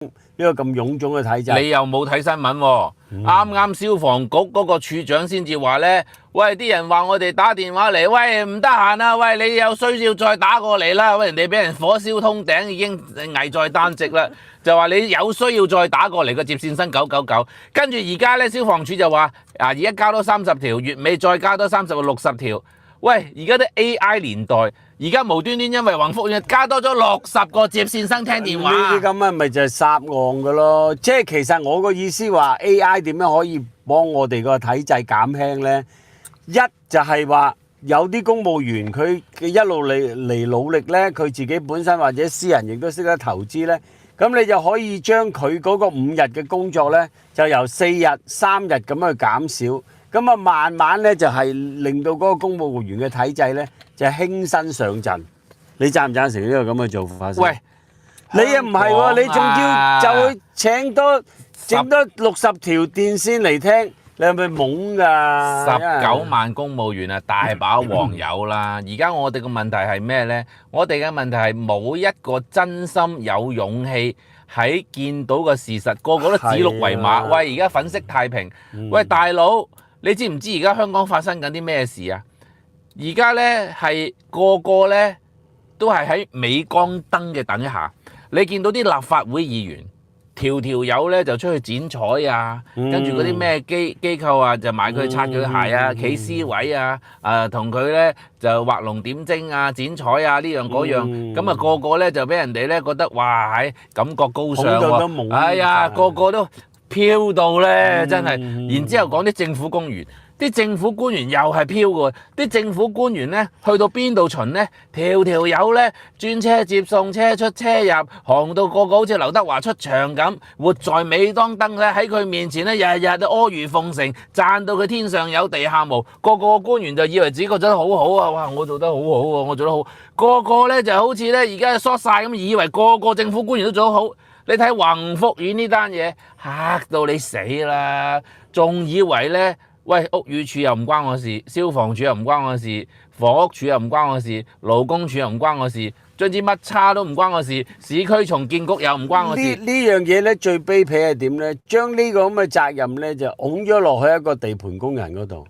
呢個咁臃腫嘅體制。你又冇睇新聞喎？啱消防局嗰個處長先至話呢：「喂，啲人話我哋打電話嚟，喂唔得閒啊，喂你有需要再打過嚟啦，喂人哋俾人火燒通頂已經危在旦夕啦，就話你有需要再打過嚟個接線生999，跟住而家呢，消防處就話而家加多30條，月尾再加多30到60條。喂，而家啲 AI 年代，而家無端端因為宏福苑加多咗60個接線生聽電話，呢啲咁啊，咪就係殺案㗎咯。即係其實我個意思話 AI 點樣可以幫我哋個體制減輕呢？一就係話有啲公務員佢一路嚟努力呢，佢自己本身或者私人亦都識得投資呢。咁你就可以將佢嗰個5日嘅工作呢，就由4日、3日咁去減少。咁啊，慢慢咧就係令到嗰個公務員嘅體制咧就係輕身上陣。你贊唔贊成呢個咁嘅做法先？喂，你又唔係喎，你仲要就去整多60條電線嚟聽，你係咪懵㗎？19萬公務員啊，大把黃友啦。而家我哋嘅問題係咩呢？我哋嘅問題係冇一個真心有勇氣喺見到個事實，個個都指鹿為馬。喂，而家粉飾太平。喂，大佬。你知唔知而家香港發生緊啲咩事啊？而家呢係個個呢都係喺鎂光燈嘅等一下，你見到啲立法會議員條友呢就出去剪彩啊，跟住嗰啲咩機構啊就買佢擦佢鞋啊，企 C 位啊，同佢呢就畫龍點睛啊，剪彩啊呢樣嗰樣，咁啊個個呢就俾人哋呢覺得哇係感覺高尚喎，哎呀個個都飄到咧，真係，然之後講啲政府官員，啲政府官員又係飄嘅，啲政府官員咧去到邊度巡咧，條友咧專車接送車出車入，行到個好似劉德華出場咁，活在美當燈咧，喺佢面前咧日日都阿諛奉承，讚到佢天上有地下無，個官員就以為自己做得好好啊，哇！我做得好好喎，我做得好，個咧就好似咧而家縮晒咁，以為個政府官員都做得好。你睇宏福苑呢單嘢嚇到你死啦，仲以為呢？喂，屋宇署又唔關我事，消防署又唔關我事，房屋署又唔關我事，勞工處又唔關我事，總之乜叉都唔關我事，市區重建局又唔關我事。呢樣嘢呢，最卑鄙係點呢？將呢個咁嘅責任呢，就拱咗落去一個地盤工人嗰度。